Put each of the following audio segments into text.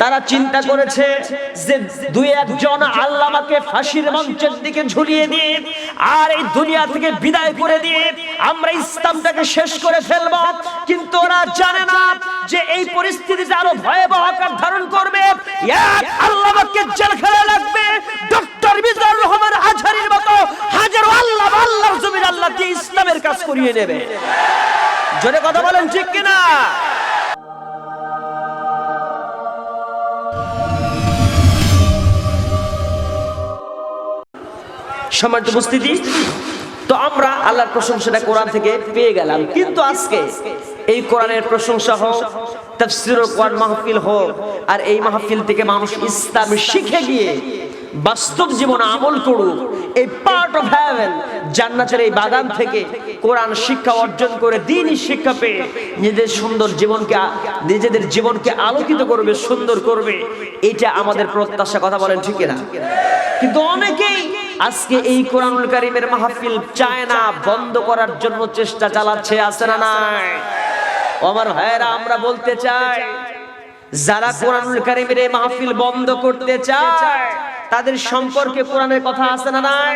তারা চিন্তা করেছে যে দুই একজন আল্লামাকে ফাঁসির মঞ্চের দিকে ঝুলিয়ে দিয়ে আর এই দুনিয়া থেকে বিদায় করে দিয়ে আমরা ইসলামটাকে শেষ করে ফেলবো। কিন্তু ওরা জানে না যে এই পরিস্থিতিতে আরো ভয়াবহ আকার ধারণ করবে। এক আল্লামাকে জেলখানায় রাখবে, ডক্টর মিজানুর রহমান আজহারীর মতো হাজারো আল্লামা আল্লাহর জমির আল্লাহ দিয়ে ইসলামের কাজ করিয়ে নেবে। জোরে কথা বলেন ঠিক কিনা? সম্মানিত উপস্থিতি, তো আমরা আল্লাহর প্রশংসাটা কোরআন থেকে পেয়ে গেলাম। কিন্তু আজকে এই কোরআনের প্রশংসা হোক, তাফসীরুল কোরআন মাহফিল হোক, আর এই মাহফিল থেকে মানুষ ইসলাম শিখে গিয়ে বাস্তব জীবনে আমল করুক। এই পার্ট অফ হেভেন, জান্নাতের এই বাগান থেকে কোরআন শিক্ষা অর্জন করে দ্বীনি শিক্ষা পেয়ে নিজেদের জীবনকে আলোকিত করবে, সুন্দর করবে, এটা আমাদের প্রত্যাশা। কথা বলেন ঠিক না? কিন্তু অনেকেই আজকে এই কোরআনুল কারীমের মাহফিল চায় না, বন্ধ করার জন্য চেষ্টা চালাচ্ছে, আছে না নাই? আমার ভাইয়েরা, আমরা বলতে চাই, যারা কোরআনুল কারীমের এই মাহফিল বন্ধ করতে চায় তাদের সম্পর্কে কোরআনের কথা আছে না নাই?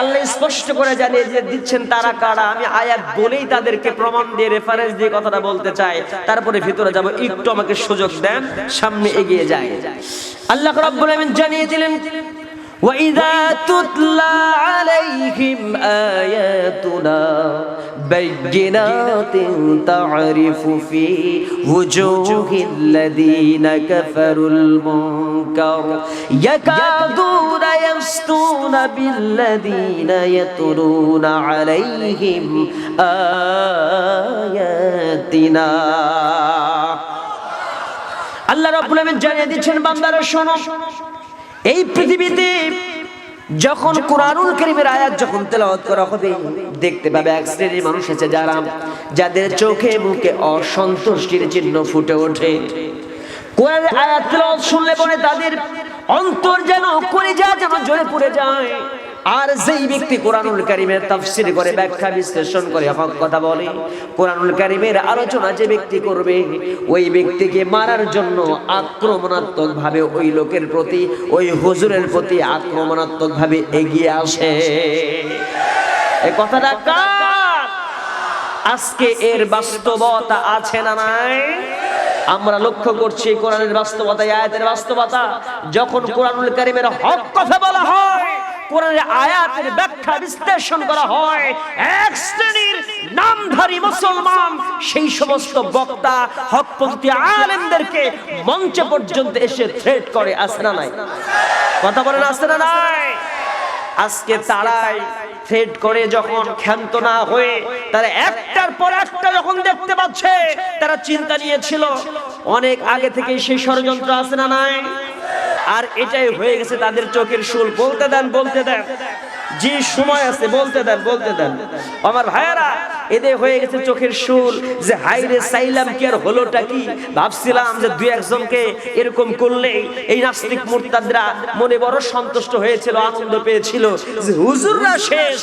আল্লাহ স্পষ্ট করে জানিয়ে দিচ্ছেন তারা কারা। আমি আয়াত বলেই তাদেরকে প্রমাণ দিয়ে, রেফারেন্স দিয়ে কথাটা বলতে চাই, তারপরে ভিতরে যাব। একটু আমাকে সুযোগ দেন, সামনে এগিয়ে যাই। আল্লাহ রাব্বুল আলামিন জানিয়ে দিলেন, وَإِذَا تُتْلَى عَلَيْهِمْ آيَاتُنَا بَيِّنَاتٍ تَعْرِفُ فِي وُجُوهِ الَّذِينَ كَفَرُوا الْمُنكَرَ يَكَادُونَ يَسْطُونَ بِالَّذِينَ يَتْلُونَ عَلَيْهِمْ آيَاتِنَا। আল্লাহ রাব্বুল আলামিন জানিয়ে দিচ্ছেন, বান্দারা শোনো, এই পৃথিবীতে যখন কোরআনুল কারীমের আয়াত যখন তেলাওয়াত করা হবে, দেখতে পাবে এক শ্রেণীর মানুষ আছে যাদের চোখে মুখে অসন্তুষ্টির চিহ্ন ফুটে ওঠে। কোরআনের আয়াত তেলাওয়াত শুনলে পরে তাদের অন্তর যেন কলিজা যেন জ্বলে পড়ে যায়। আর যেই ব্যক্তি কোরআনুল কারীমের তাফসীর করে, ব্যাখ্যা বিশ্লেষণ করে, হক কথা বলে, কোরআনুল কারীমের আলোচনা যে ব্যক্তি করবে, ওই ব্যক্তিকে মারার জন্য আক্রমণাত্মক ভাবে ওই লোকের প্রতি, ওই হুজুরের প্রতি আক্রমণাত্মক ভাবে এগিয়ে আসে। এই কথাটা কার? আজকে এর বাস্তবতা আছে না নাই? আমরা লক্ষ্য করছি কোরআনের বাস্তবতা, আয়াতের বাস্তবতা। যখন কোরআনুল কারীমের হক কথা বলা হয়, কোরআনের আয়াতের ব্যাখ্যা বিশ্লেষণ করা হয়, এক শ্রেণীর নামধারী মুসলমান সেই সমস্ত বক্তা, হকপন্থী আলেমদেরকে মঞ্চে পর্যন্ত এসে থ্রেট করে, আছে না নাই? কথা বলেন, আছে না নাই? আজকে তারাই থ্রেট করে যখন ক্ষান্ত না হয়ে তারা একটার পর একটা যখন দেখতে পাচ্ছে, তারা চিন্তা নিয়েছিল অনেক আগে থেকে সেই ষড়যন্ত্র, আছে না নাই? আর এটাই হয়ে গেছে তাদের চোখের শুল। বলতে দেন, বলতে দেন, যে সময় আছে বলতে দেন, বলতে দেন। আমার ভাইয়েরা, এদের হয়ে গেছে চোখের শুল যে হাইরে চাইলাম কি আর হলোটা কি। ভাবছিলাম যে দুই একজনকে এরকম করলে এই নাস্তিক মুরতাদরা মনে বড় সন্তুষ্ট হয়েছিল, আনন্দ পেয়েছিল যে হুজুররা শেষ,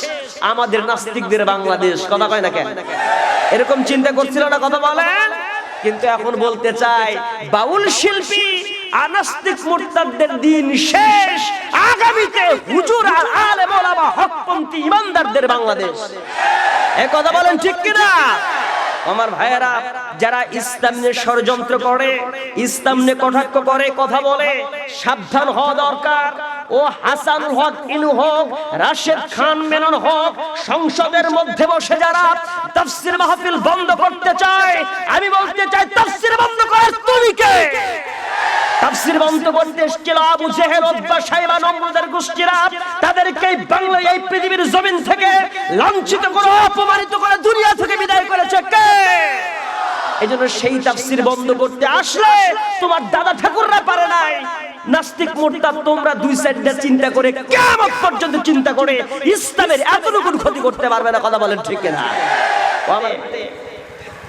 আমাদের নাস্তিকদের বাংলাদেশ। কথা কয় না কেন? এরকম চিন্তা করছিল না? কথা বলেন। কিন্তু এখন বলতে চাই, বাউল শিল্পী আনাস্তিক মুরতাদদের দিন শেষ, আগামীতে হুজুর আর আলেম ওলামা হকপন্থী ইমানদারদের বাংলাদেশ। এই কথা বলেন ঠিক কিনা? আমার ভাইয়েরা, যারা ইসলাম নিয়ে ষড়যন্ত্র করে, ইসলাম নিয়ে কটাক্ষ করে, কথা বলে, সাবধান হওয়া দরকার। ও হাসানুল হক ইনু হোক, রাশেদ খান মেনন হোক, সংসদের মধ্যে বসে যারা তাফসীর মাহফিল বন্ধ করতে চায়, আমি বলতে চাই, তাফসীর বন্ধ করার তুমি কে? তাফসীর বন্ধ করতে এসেছিল আবু জেহেল, উতবা, শাইবা, নমরুদের গোষ্ঠীরা। তাদেরকে বাংলা এই পৃথিবীর জমিন থেকে লাঞ্ছিত করে, অপমানিত করে, দুনিয়া থেকে বিদায় করেছে কে? এজন্য সেই তাফসীর বন্ধ করতে আসলে তোমার দাদা ঠাকুররা পারে নাই। নাস্তিক মুরতাদ তোমরা দুই সাইডে চিন্তা করে, কিয়ামত পর্যন্ত চিন্তা করে ইসলামের এতটুকু ক্ষতি করতে পারবে না। কথা বলেন ঠিক না?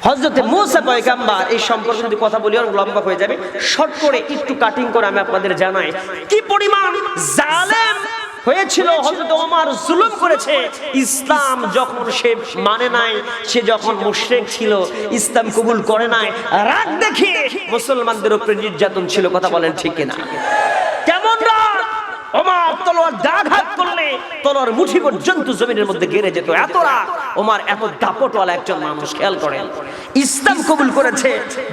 হযরতে মুসা পয়গম্বর, এই সম্পর্কে যদি কথা বলি অনেক লম্বা হয়ে যাবে, শর্ট করে একটু কাটিং করে আমি আপনাদের জানাই কি পরিমাণ জালেম হয়েছিল হযরত ওমর জুলুম করেছে ইসলাম যখন সে মানে নাই, সে যখন মুশরিক ছিল, ইসলাম কবুল করে নাই, রাগ দেখিয়ে মুসলমানদের উপরে নির্যাতন ছিল। কথা বলেন ঠিক কিনা? কেমন রাগ! ওমর তলোয়ার আঘাত করলে তলোয়ার মুঠি পর্যন্ত জমিনের মধ্যে গেড়ে যেত, এত রাগ। ওমর এত দাপটওয়ালা একজন মানুষ। খেয়াল করেন, ইসলাম কবুল করেছে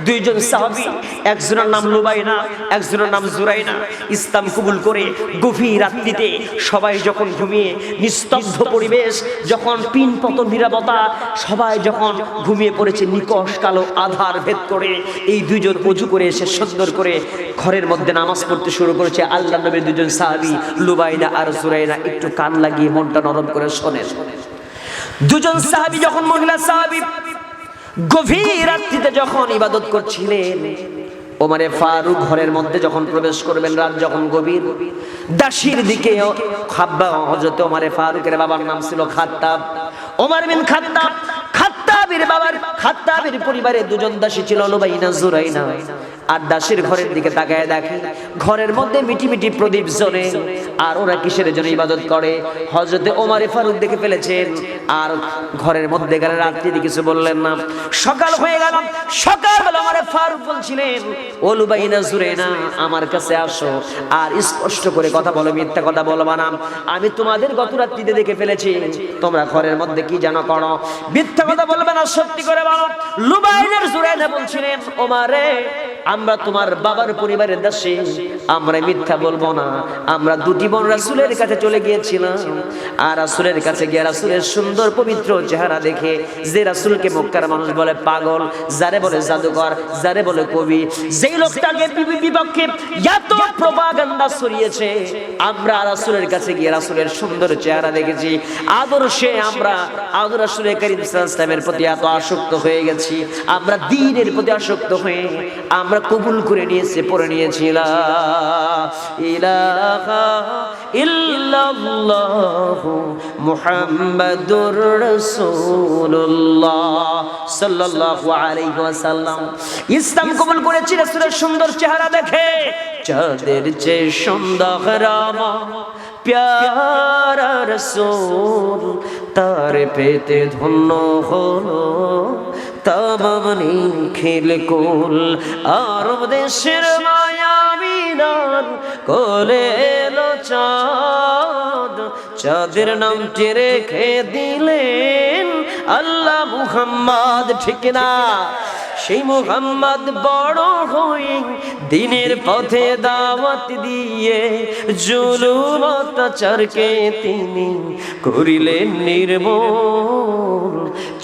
দুইজন সাহাবী, একজনের নাম লুবাইনা, একজনের নাম জুরাইনা। ইসলাম কবুল করে গভীর রাত্রিতে সবাই যখন ঘুমিয়ে, নিস্তব্ধ পরিবেশ, যখন পিন পতন নীরবতা, সবাই যখন ঘুমিয়ে পড়েছে, নিকষ কালো আধার ভেদ করে এই দুইজন ওযু করে এসে সুন্দর করে ঘরের মধ্যে নামাজ পড়তে শুরু করেছে। আল্লাহর নবীর দুইজন সাহাবী লুবাইনা আর জুরাইনা একটু কান লাগিয়ে মনটা নরম করে শোনেন। দুজন সাহাবী যখন, মহিলা সাহাবী, গভীর রাত্রিতে যখন ইবাদত করছিলেন, ওমরে ফারুক ঘরের মধ্যে যখন প্রবেশ করবেন, রাত যখন গভীর, দাসীর দিকে হযরত ওমরে ফারুকের বাবার নাম ছিল খাত্তাব, ওমর বিন খাত্তাব। খাত্তাবের পরিবারে দুজন দাসী ছিল, লুবাইনা জুরাইনা। আর দাসীর ঘরের দিকে তাকায় দেখে ঘরের মধ্যে মিটি মিটি প্রদীপ জ্বলে। আর ওরা কিসের জন্য ইবাদত করে হযরতে ওমর ফারুক দেখে ফেলেছেন। আর ঘরের মধ্যে গেলে রাত্রিতে কিছু বললেন না। সকাল হয়ে গেল, সকালবেলা ওমর ফারুক বলছিলেন, ও লুবাইনা জুরাইনা, আমার কাছে আসো, আর স্পষ্ট করে কথা বলো, মিথ্যা কথা বলবা না। আমি তোমাদের গত রাত্রিতে দেখে ফেলেছি তোমরা ঘরের মধ্যে কি যেন করো, মিথ্যা কথা বলবে না, সত্যি করে বলো। লুবাইনা জুরাইনা বলছিলেন, ওমরে, আমরা তোমার বাবার পরিবারের দাসী, আমরা মিথ্যা বলবো না। আমরা দুটি বোন রাসূলের কাছে চলে গিয়েছিলাম, আর রাসূলের কাছে গিয়ে রাসূলের সুন্দর পবিত্র চেহারা দেখে, যে রাসূলকে মক্কার মানুষ বলে পাগল, যারে বলে জাদুকর, যারে বলে কবি, যেই লোকটাকে বিপক্ষে এত প্রপাগান্ডা ছড়িয়েছে, আমরা রাসূলের কাছে গিয়ে রাসূলের সুন্দর চেহারা দেখেছি, আদর্শে আমরা রাসূলের কারীম সাল্লাল্লাহু আলাইহি ওয়াসাল্লামের প্রতি এত আসক্ত হয়ে গেছি, আমরা দ্বীনের প্রতি আসক্ত হয়ে আমরা কবুল করে নিয়েছি, পড়ে নিয়েছি লা ইলাহা ইল্লাল্লাহু মুহাম্মাদুর রাসূলুল্লাহ সাল্লাল্লাহু আলাইহি ওয়াসাল্লাম। ইসলাম কবুল করেছি রাসূলের সুন্দর চেহারা দেখে। চাঁদের চেয়ে সুন্দর আমার প্যারা রাসূল, তার পেতে ধন্য হলো তামাম নিখিল কুল। আরব দেশের মায়াবিনার কোলে এলো চাঁদ, চাঁদের নামটি রেখে দিলেন আল্লাহ মুহাম্মদ। ঠিক না? সেই মুহাম্মদ বড় হয়ে দিনের পথে দাওয়াত দিয়ে জুলুম অত্যাচারকে তিনি করিলেন নির্মূল।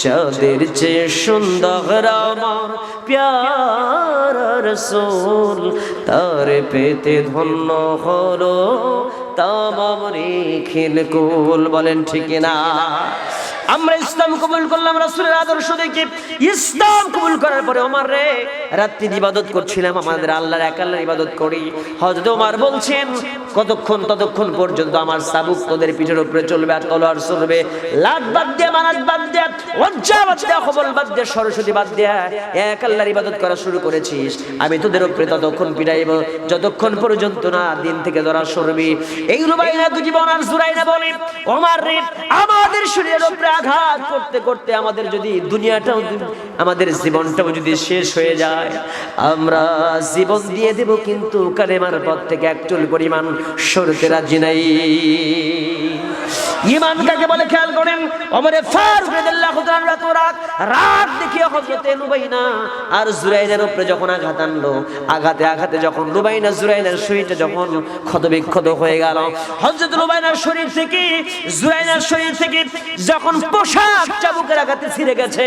চাঁদের চেয়ে সুন্দর আমার প্যারা রাসূল, তার পেতে ধন্য হলো তামাম নিখিল কুল। বলেন ঠিক না? আমরা ইসলাম কবুল করলাম রাসূলের আদর্শ দেখে। ইসলাম কবুল করার পরে ওমর রে, রাত্রি ইবাদত করছিলাম, আমাদের আল্লাহর এক আল্লাহর ইবাদত করি। হযরত ওমর বলছেন, কতক্ষণ? ততক্ষণ পর্যন্ত আমার চাবুক তোদের পিঠের উপরে চলবে, আর তলোয়ার চলবে। লাত বাদ দিয়ে, মানাত বাদ দিয়ে, লজ্জা বাদ দিয়ে, খবল বাদ দিয়ে, সরস্বতী বাদ দিয়ে এক আল্লাহর ইবাদত করা শুরু করেছিস, আমি তোদের উপরে ততক্ষণ পিটাইব যতক্ষণ পর্যন্ত না দিন থেকে ধরা সরবি। এই লুবাইনা দুটি বোন আর জুরাইনা বলে, ওমর রে, আমাদের শরীরের উপরে আঘাত করতে করতে আমাদের যদি দুনিয়াটাও, আমাদের জীবনটাও যদি শেষ হয়ে যায়, আমরা জীবন দিয়ে দেব, কিন্তু কালেমার পথ থেকে এক চুল পরিমাণ সরতে রাজি নাই। ঈমান কাকে বলে খেয়াল করেন। ওমর ফারুক রাদিয়াল্লাহু তাআলা রাত দেখিয়ে হযরতে লুবাইনা আর জুরাইনার উপরে যখন আঘাত আনলো, আঘাতে আঘাতে যখন লুবাইনা জুরাইনার শরীরটা যখন ক্ষতবিক্ষত হয়ে গেল, হযরত লুবাইনার শরীর থেকে, জুরাইনার শরীর থেকে যখন পোশাক চাবুকের আঘাতে ছিঁড়ে গেছে,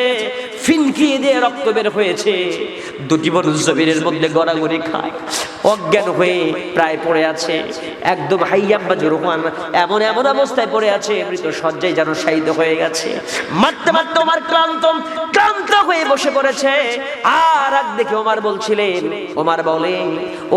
ফিনকিয়ে দিয়ে রক্ত বের হয়েছে, দুটি বোন জমিনের মধ্যে গড়াগড়ি খায়, অজ্ঞান হয়ে প্রায় পড়ে আছে, একদম হাইয়াম বা জুরহান এমন এমন অবস্থায় পড়ে আছে, মৃত সজ্জায় যেন শায়িত হয়ে গেছে। মারতে মারতে ওমর ক্লান্ত হয়ে বসে পড়েছে। আর এক দেখে ওমর বলছিলেন, ওমর বলে,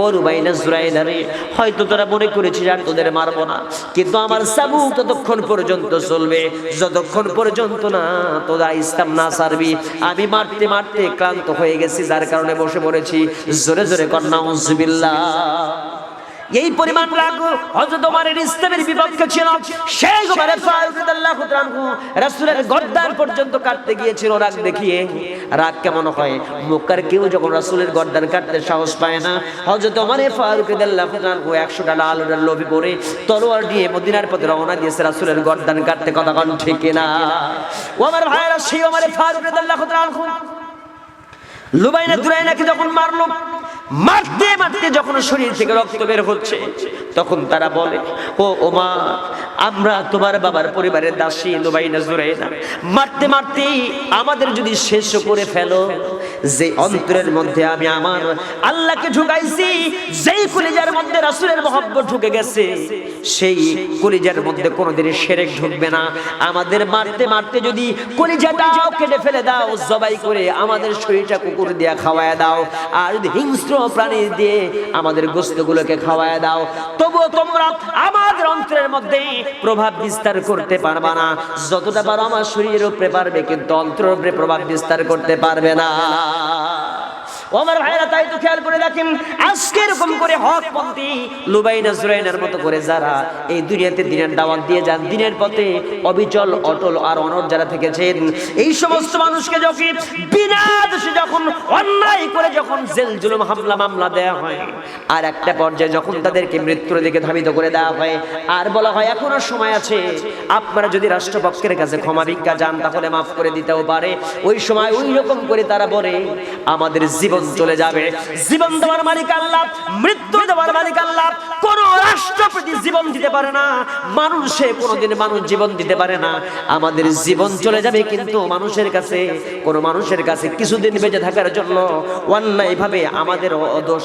ও লুবাইনা জুরাইনা রে, হয়তো তোরা মনে করেছিস আর তোদের মারবো না, কিন্তু আমার চাবুক ততক্ষণ পর্যন্ত চলবে যতক্ষণ পর্যন্ত না তোরা ইসলাম না ছাড়বি। আমি মারতে মারতে ক্লান্ত হয়ে গেছি, যার কারণে বসে পড়েছি। জোরে জোরে কর নাউজুবিল্লাহ। এই পরিমাণ রাগ হযরত ওমরের ইসলামের বিপক্ষে ছিল। সেই ওমর ফারুক রাদিয়াল্লাহু তাআলা আনহু রাসূলের গর্দান পর্যন্ত কাটতে গিয়েছিল রাগ দেখিয়ে। রাগ কেমন হয়, মক্কার কেউ যখন রাসূলের গর্দান কাটতে সাহস পায় না, হযরত ওমর ফারুক রাদিয়াল্লাহু তাআলা আনহু 100টা লালের লোভে পড়ে তলোয়ার নিয়ে মদিনার পথে রওনা দিয়েছে রাসূলের গর্দান কাটতে। কথা কোন ঠিক না? ওমর ভাইরা সেই ওমর ফারুক রাদিয়াল্লাহু তাআলা আনহু লুবাইনা দুরাইনাকে যখন মারলো, মারতে মারতে যখন শরীর থেকে রক্ত বের হচ্ছে, তখন তারা বলে, ও ওমর, আমরা তোমার বাবার পরিবারের দাসী লুবাইনা দুরাইনা, মারতে মারতে আমাদের যদি শেষ করে ফেলো, যে অন্তরের মধ্যে আমি আমার আল্লাহকে ঢুকাইছি, যেই কলিজার মধ্যে রাসূলের মহব্বত ঢুকে গেছে, সেই কলিজার মধ্যে কোনোদিন শিরক ঢুকবে না। আমাদের মারতে মারতে যদি কলিজাটাও কেটে ফেলে দাও, জবাই করে আমাদের শরীরটা কুকুর দিয়ে খাওয়ায় দাও, আর যদি হিংস্র প্রাণী দিয়ে আমাদের গোশতগুলোকে খাওয়ায় দাও, তবুও তোমরা আমাদের অন্তরের মধ্যে প্রভাব বিস্তার করতে পারবে না। যতটা পারো আমার শরীরের উপরে পারবে, কিন্তু অন্তরের উপরে প্রভাব বিস্তার করতে পারবে না। ওমর ভাইরা তাই তো খেয়াল করে দেখেন, আজকে এরকম করে হকপন্থী লুবাইনা জুরাইনার মতো করে যারা এই দুনিয়াতে দিনের দাওয়াত দিয়ে যান, দিনের পথে অবিচল অটল আর অনড় যারা থেকেছেন, এই সমস্ত মানুষকে যখন বিনা দোষে যখন অন্যায় করে যখন জেল জুলুম হামলা মামলা দেয়া হয়, আর একটা পর্যায়ে যখন তাদেরকে মৃত্যুর দিকে ধাবিত করে দেওয়া হয়, আর বলা হয় এখনো সময় আছে, আপনারা যদি রাষ্ট্রপক্ষের কাছে ক্ষমা ভিক্ষা চান তাহলে মাফ করে দিতেও পারে, ওই সময় ওই রকম করে তারা বলে আমাদের জীবন চলে যাবে। জীবন দেওয়ার মালিক আল্লাহ, মৃত্যু দেওয়ার মালিক আল্লাহ। কোন রাষ্ট্রপতি জীবন দিতে পারে না, মানুষে কোনোদিন মানুষ জীবন দিতে পারে না। আমাদের জীবন চলে যাবে, কিন্তু মানুষের কাছে, কোন মানুষের কাছে কিছুদিন বেঁচে থাকার জন্য অন্যায়ভাবে আমাদের দোষ